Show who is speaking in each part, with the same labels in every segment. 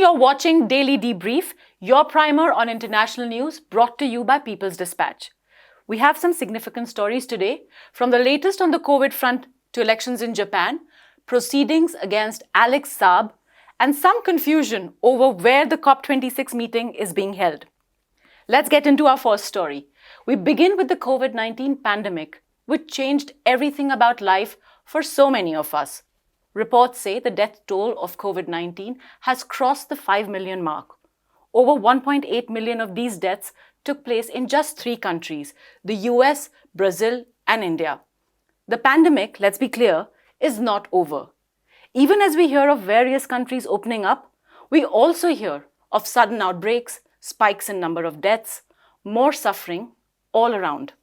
Speaker 1: You're watching Daily Debrief, your primer on international news brought to you by People's Dispatch. We have some significant stories today, from the latest on the COVID front to elections in Japan, proceedings against Alex Saab, and some confusion over where the COP26 meeting is being held. Let's get into our first story. We begin with the COVID-19 pandemic, which changed everything about life for so many of us. Reports say the death toll of COVID-19 has crossed the 5 million mark. Over 1.8 million of these deaths took place in just 3 countries, the US, Brazil, and India. The pandemic, let's be clear, is not over. Even as we hear of various countries opening up, we also hear of sudden outbreaks, spikes in number of deaths, more suffering all around.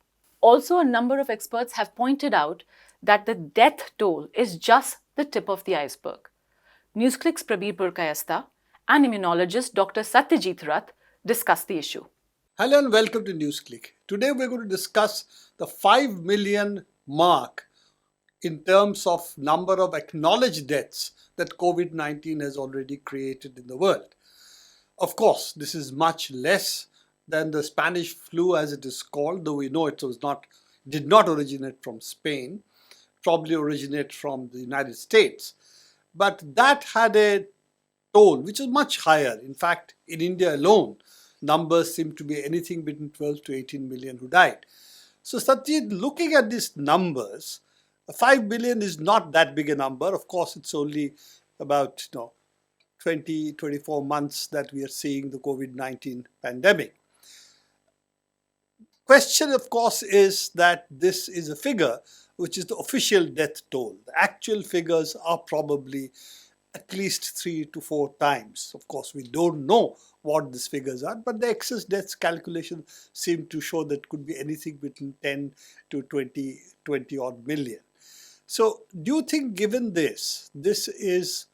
Speaker 1: Also, a number of experts have pointed out that the death toll is just the tip of the iceberg. NewsClick's Prabir Purkayastha and immunologist Dr. Satyajit Rath discuss the issue.
Speaker 2: Hello and welcome to NewsClick. Today we're going to discuss the 5 million mark in terms of number of acknowledged deaths that COVID-19 has already created in the world. Of course, this is much less than the Spanish flu as it is called, though we know it did not originate from Spain, probably originate from the United States. But that had a toll which is much higher. In fact, in India alone, numbers seem to be anything between 12 to 18 million who died. So Satyajit, looking at these numbers, 5 billion is not that big a number. Of course, it's only about 20, 24 months that we are seeing the COVID-19 pandemic. Question, of course, is that this is a figure which is the official death toll. The actual figures are probably at least 3 to 4 times. Of course, we don't know what these figures are, but the excess deaths calculation seem to show that could be anything between 10 to 20 odd million. So do you think, given this is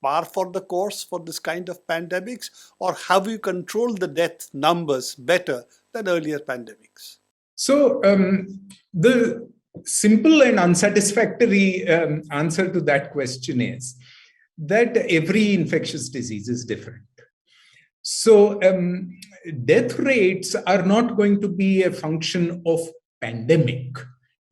Speaker 2: par for the course for this kind of pandemics, or have we controlled the death numbers better than earlier pandemics?
Speaker 3: So the simple and unsatisfactory answer to that question is that every infectious disease is different. So death rates are not going to be a function of pandemic.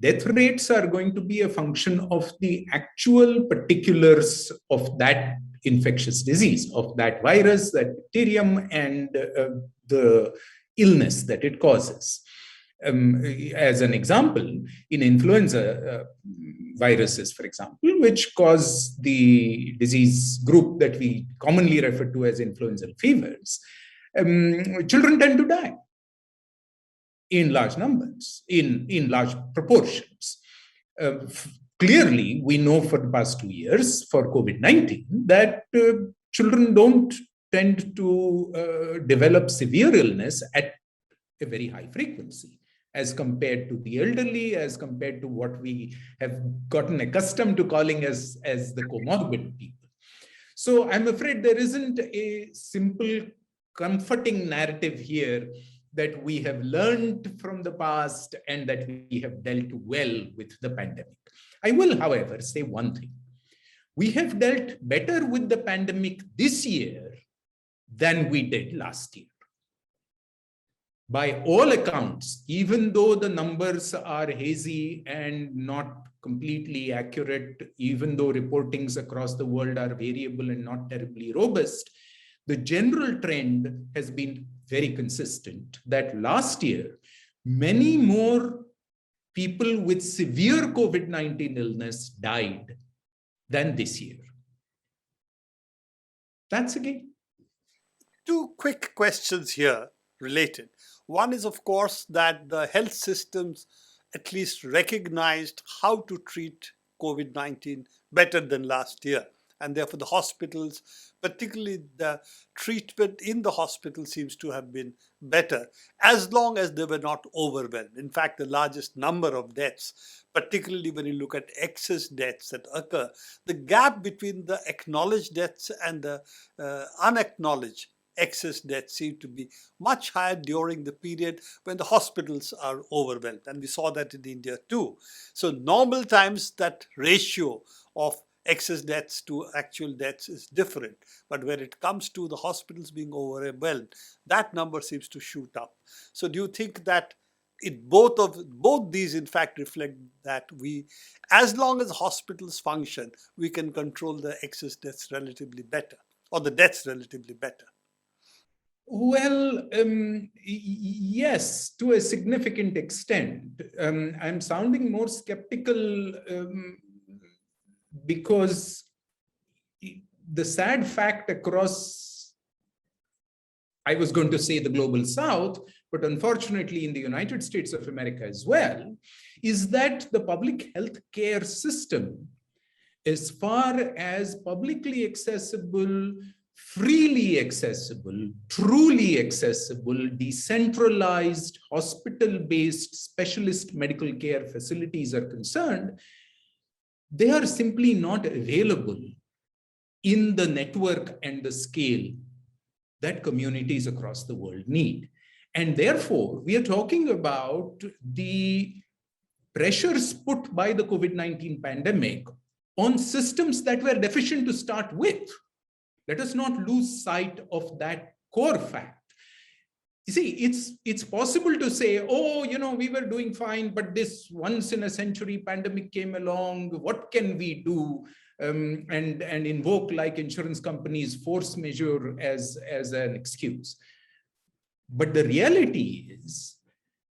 Speaker 3: Death rates are going to be a function of the actual particulars of that infectious disease, of that virus, that bacterium, and the illness that it causes. As an example, in influenza viruses, for example, which cause the disease group that we commonly refer to as influenza fevers, children tend to die in large numbers, in large proportions. Clearly, we know for the past 2 years for COVID-19 that children don't tend to develop severe illness at a very high frequency as compared to the elderly, as compared to what we have gotten accustomed to calling as the comorbid people. So I'm afraid there isn't a simple comforting narrative here that we have learned from the past and that we have dealt well with the pandemic. I will, however, say one thing. We have dealt better with the pandemic this year than we did last year. By all accounts, even though the numbers are hazy and not completely accurate, even though reportings across the world are variable and not terribly robust, the general trend has been very consistent that last year, many more people with severe COVID-19 illness died than this year. That's a gain.
Speaker 2: 2 quick questions here related. One is, of course, that the health systems at least recognized how to treat COVID-19 better than last year. And therefore, the hospitals, particularly the treatment in the hospital, seems to have been better, as long as they were not overwhelmed. In fact, the largest number of deaths, particularly when you look at excess deaths that occur, the gap between the acknowledged deaths and the unacknowledged excess deaths seem to be much higher during the period when the hospitals are overwhelmed. And we saw that in India too. So normal times, that ratio of excess deaths to actual deaths is different. But when it comes to the hospitals being overwhelmed, that number seems to shoot up. So do you think that both these in fact reflect that as long as hospitals function, we can control the excess deaths relatively better, or the deaths relatively better?
Speaker 3: Well, yes, to a significant extent. I'm sounding more skeptical because the sad fact across, I was going to say the global South, but unfortunately in the United States of America as well, is that the public health care system, as far as publicly accessible, freely accessible, truly accessible, decentralized, hospital-based specialist medical care facilities are concerned, they are simply not available in the network and the scale that communities across the world need. And therefore, we are talking about the pressures put by the COVID-19 pandemic on systems that were deficient to start with. Let us not lose sight of that core fact. You see, it's possible to say, oh, we were doing fine, but this once in a century pandemic came along. What can we do? And invoke, like insurance companies, force majeure as an excuse. But the reality is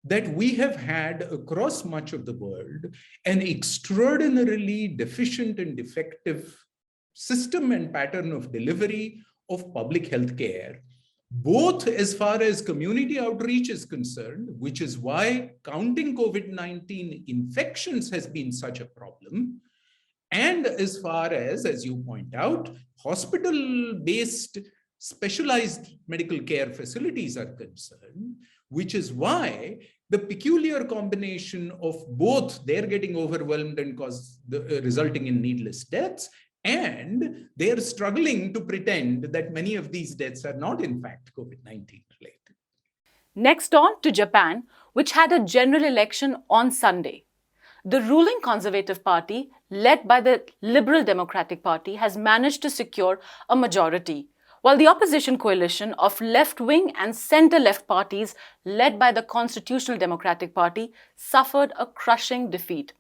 Speaker 3: that we have had across much of the world an extraordinarily deficient and defective system and pattern of delivery of public health care, both as far as community outreach is concerned, which is why counting COVID-19 infections has been such a problem, and as far as you point out, hospital-based specialized medical care facilities are concerned, which is why the peculiar combination of both they're getting overwhelmed and resulting in needless deaths, and they're struggling to pretend that many of these deaths are not in fact COVID-19 related.
Speaker 1: Next on to Japan, which had a general election on Sunday. The ruling Conservative Party, led by the Liberal Democratic Party, has managed to secure a majority, while the opposition coalition of left-wing and centre-left parties, led by the Constitutional Democratic Party, suffered a crushing defeat.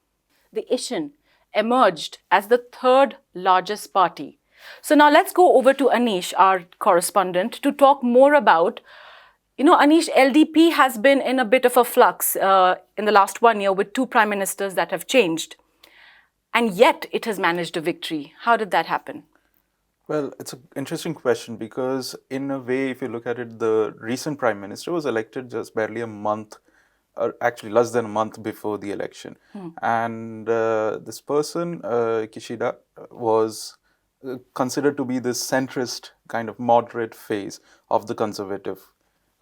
Speaker 1: The Ishin emerged as the third largest party. So now let's go over to Anish, our correspondent, to talk more about, Anish, LDP has been in a bit of a flux in the last 1 year with two prime ministers that have changed. And yet it has managed a victory. How did that happen?
Speaker 4: Well, it's an interesting question because in a way, if you look at it, the recent prime minister was elected just barely a month, or actually less than a month before the election. And this person, Kishida, was considered to be this centrist kind of moderate phase of the conservative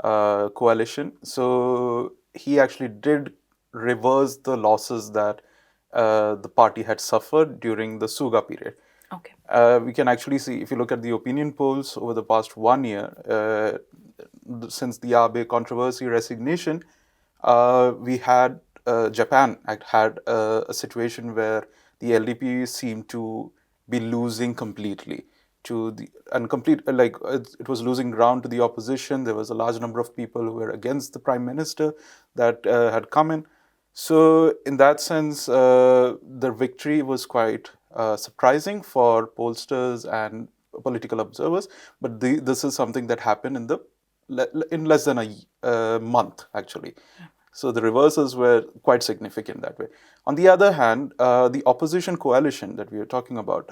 Speaker 4: coalition. So he actually did reverse the losses that the party had suffered during the Suga period.
Speaker 1: Okay.
Speaker 4: We can actually see, if you look at the opinion polls over the past 1 year, since the Abe controversy resignation, we had Japan had a situation where the LDP seemed to be losing completely it was losing ground to the opposition. There was a large number of people who were against the prime minister that had come in. So in that sense, the victory was quite surprising for pollsters and political observers. But this is something that happened in less than a month, actually. So the reversals were quite significant that way. On the other hand, the opposition coalition that we are talking about,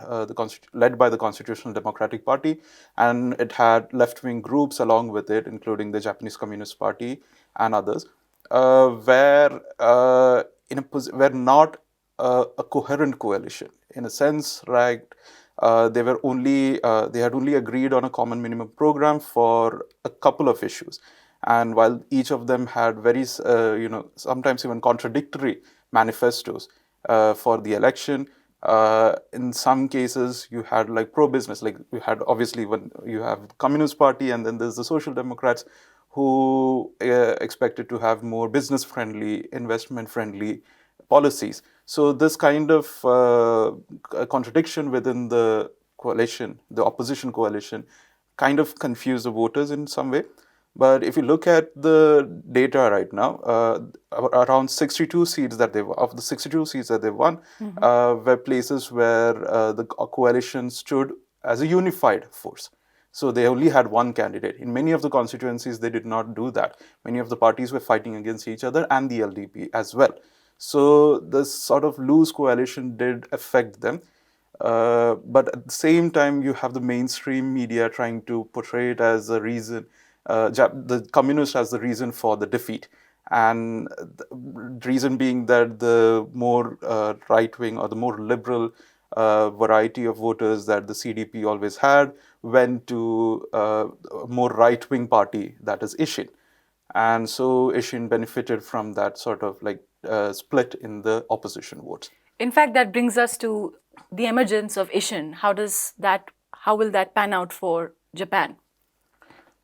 Speaker 4: led by the Constitutional Democratic Party, and it had left-wing groups along with it, including the Japanese Communist Party and others, were not a coherent coalition. In a sense, right, they had only agreed on a common minimum program for a couple of issues. And while each of them had very, sometimes even contradictory manifestos for the election, in some cases you had like pro-business, like you had obviously when you have the Communist Party and then there's the Social Democrats who expected to have more business-friendly, investment-friendly policies. So this kind of contradiction within the coalition, the opposition coalition, kind of confused the voters in some way. But if you look at the data right now, around 62 seats that of the 62 seats that they won, were places where the coalition stood as a unified force. So they only had one candidate. In many of the constituencies, they did not do that. Many of the parties were fighting against each other and the LDP as well. So this sort of loose coalition did affect them. But at the same time, you have the mainstream media trying to portray it as a reason, the communists as the reason for the defeat. And the reason being that the more right-wing or the more liberal variety of voters that the CDP always had went to a more right-wing party, that is Ishin. And so Ishin benefited from that sort of like split in the opposition votes.
Speaker 1: In fact, that brings us to the emergence of Ishin. How will that pan out for Japan?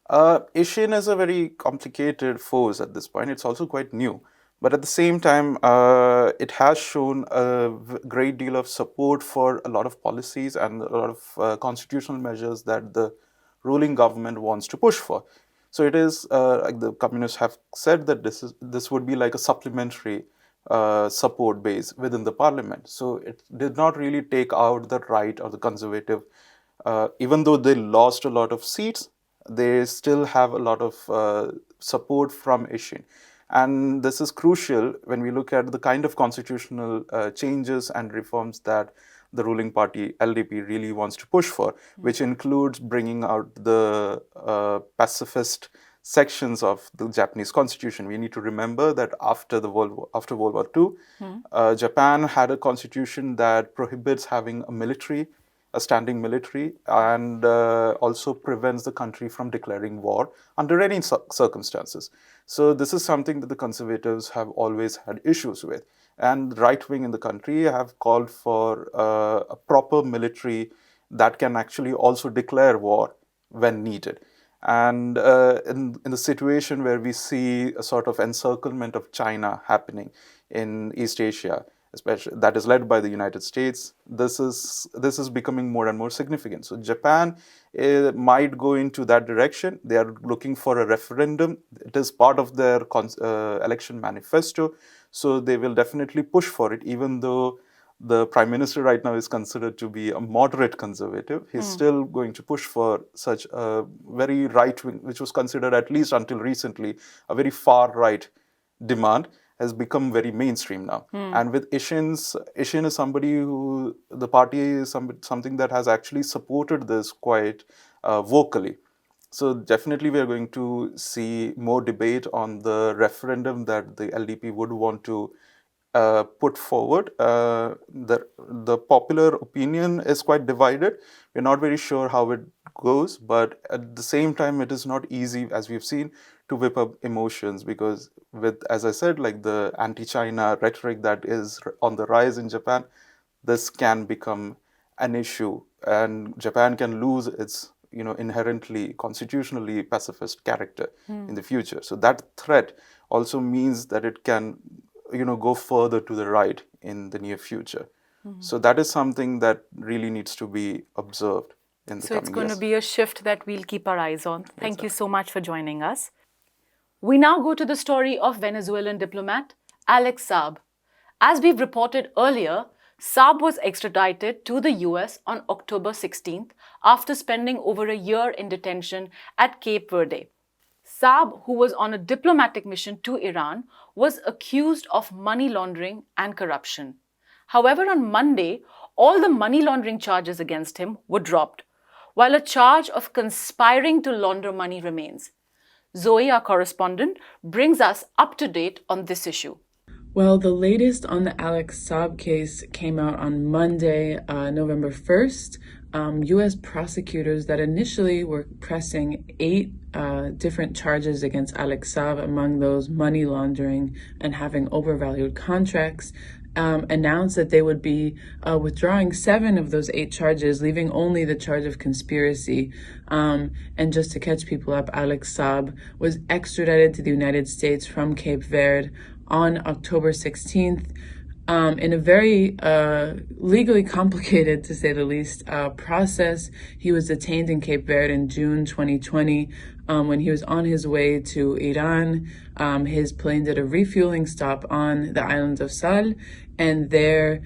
Speaker 4: Ishin is a very complicated force at this point. It's also quite new. But at the same time, it has shown a great deal of support for a lot of policies and a lot of constitutional measures that the ruling government wants to push for. So it is, like the communists have said, that this would be like a supplementary support base within the parliament. So it did not really take out the right or the conservative. Even though they lost a lot of seats, they still have a lot of support from Ishin. And this is crucial when we look at the kind of constitutional changes and reforms that the ruling party, LDP, really wants to push for, which includes bringing out the pacifist sections of the Japanese constitution. We need to remember that after World War II, Japan had a constitution that prohibits having a standing military, and also prevents the country from declaring war under any circumstances. So this is something that the conservatives have always had issues with. And the right wing in the country have called for a proper military that can actually also declare war when needed. And in the situation where we see a sort of encirclement of China happening in East Asia, especially that is led by the United States, this is becoming more and more significant. So Japan might go into that direction. They are looking for a referendum. It is part of their election manifesto. So they will definitely push for it, even though the Prime Minister right now is considered to be a moderate conservative. He's still going to push for such a very right-wing, which was considered, at least until recently, a very far-right demand, has become very mainstream now. And with Ishin is somebody who, the party is something that has actually supported this quite vocally. So definitely we are going to see more debate on the referendum that the LDP would want to put forward. The popular opinion is quite divided. We're not very sure how it goes, but at the same time, it is not easy, as we've seen, to whip up emotions, because with, as I said, like the anti-China rhetoric that is on the rise in Japan, this can become an issue, and Japan can lose its inherently constitutionally pacifist character in the future. So that threat also means that it can go further to the right in the near future. So that is something that really needs to be observed in the coming years.
Speaker 1: So it's going to be a shift that we'll keep our eyes on. Thank you so much for joining us. We now go to the story of Venezuelan diplomat Alex Saab. As we've reported earlier, Saab was extradited to the US on October 16th after spending over a year in detention at Cape Verde. Saab, who was on a diplomatic mission to Iran, was accused of money laundering and corruption. However, on Monday, all the money laundering charges against him were dropped, while a charge of conspiring to launder money remains. Zoe, our correspondent, brings us up to date on this issue.
Speaker 5: Well, the latest on the Alex Saab case came out on Monday, November 1st. U.S. prosecutors that initially were pressing 8 different charges against Alex Saab, among those money laundering and having overvalued contracts, announced that they would be withdrawing 7 of those 8 charges, leaving only the charge of conspiracy. And just to catch people up, Alex Saab was extradited to the United States from Cape Verde on October 16th. in a very legally complicated, to say the least, process. He was detained in Cape Verde in June 2020 when he was on his way to Iran. His plane did a refueling stop on the island of Sal, and there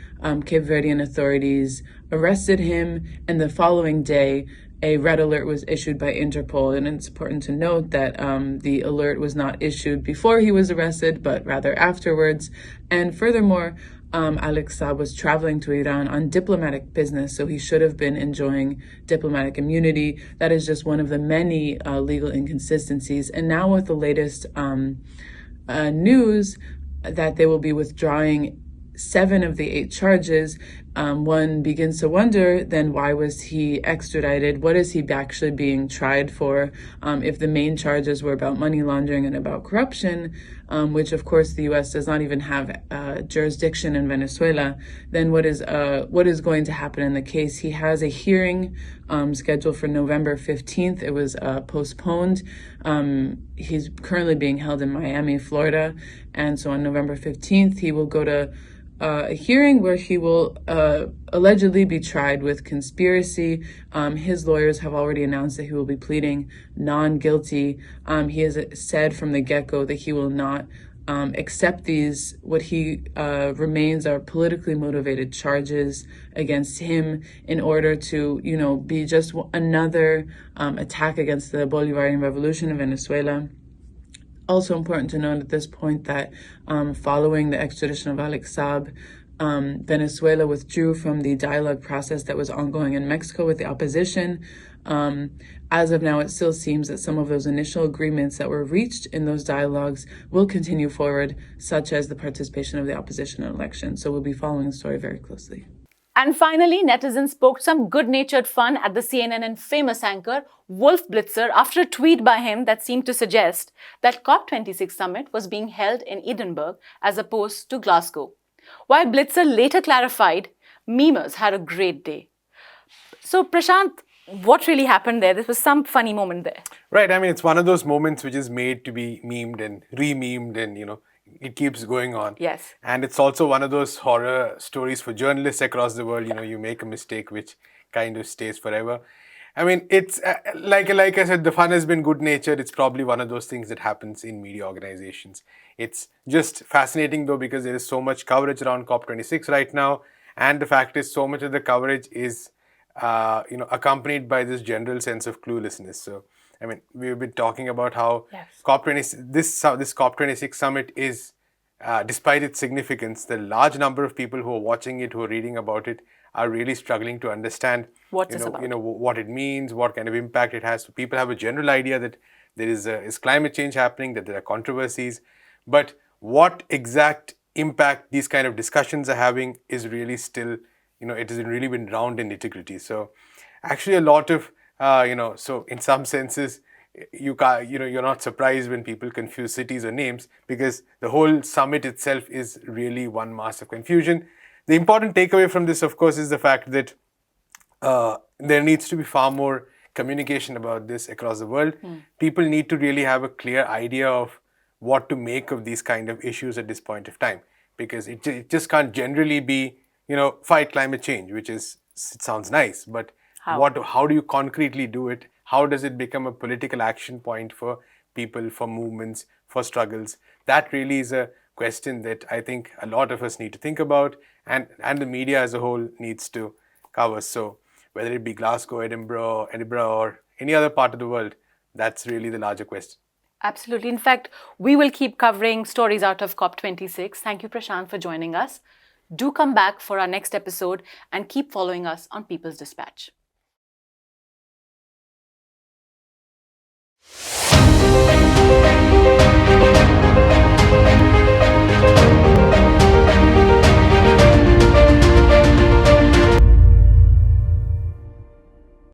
Speaker 5: Cape Verdean authorities arrested him, and the following day a red alert was issued by Interpol. And it's important to note that the alert was not issued before he was arrested, but rather afterwards. And furthermore, Alex Saab was traveling to Iran on diplomatic business, so he should have been enjoying diplomatic immunity. That is just one of the many legal inconsistencies. And now with the latest news that they will be withdrawing 7 of the 8 charges, one begins to wonder, then why was he extradited? What is he actually being tried for? If the main charges were about money laundering and about corruption, which of course the U.S. does not even have jurisdiction in Venezuela, then what is going to happen in the case? He has a hearing scheduled for November 15th. It was postponed. He's currently being held in Miami, Florida. And so on November 15th, he will go to a hearing where he will allegedly be tried with conspiracy. His lawyers have already announced that he will be pleading non-guilty. He has said from the get-go that he will not accept these, what he remains are politically motivated charges against him in order to, be just another attack against the Bolivarian Revolution in Venezuela. Also important to note at this point that following the extradition of Alex Saab, Venezuela withdrew from the dialogue process that was ongoing in Mexico with the opposition. As of now, it still seems that some of those initial agreements that were reached in those dialogues will continue forward, such as the participation of the opposition in elections. So we'll be following the story very closely.
Speaker 1: And finally, netizens poked some good-natured fun at the CNN and famous anchor Wolf Blitzer after a tweet by him that seemed to suggest that COP26 summit was being held in Edinburgh as opposed to Glasgow. While Blitzer later clarified, memers had a great day. So Prashant, what really happened there? This was some funny moment there.
Speaker 6: Right. I mean, it's one of those moments which is made to be memed and re-memed and, it keeps going on.
Speaker 1: Yes.
Speaker 6: And it's also one of those horror stories for journalists across the world. You make a mistake which kind of stays forever. I mean, it's like I said, the fun has been good-natured. It's probably one of those things that happens in media organizations. It's just fascinating, though, because there is so much coverage around COP26 right now. And the fact is, so much of the coverage is, accompanied by this general sense of cluelessness. So, I mean, we've been talking about how this COP26 summit is, despite its significance, the large number of people who are watching it, who are reading about it, are really struggling to understand what it means, what kind of impact it has. So people have a general idea that there is climate change happening, that there are controversies, but what exact impact these kind of discussions are having is really still, it hasn't really been drowned in nitty-gritty. So actually a lot of so in some senses, you're not surprised when people confuse cities or names, because the whole summit itself is really one mass of confusion. The important takeaway from this, of course, is the fact that there needs to be far more communication about this across the world. People need to really have a clear idea of what to make of these kind of issues at this point of time, because it just can't generally be, fight climate change, it sounds nice, but how do you concretely do it? How does it become a political action point for people, for movements, for struggles? That really is a question that I think a lot of us need to think about, and the media as a whole needs to cover. So whether it be Glasgow, Edinburgh, or any other part of the world, that's really the larger question.
Speaker 1: Absolutely. In fact, we will keep covering stories out of COP26. Thank you, Prashant, for joining us. Do come back for our next episode and keep following us on People's Dispatch.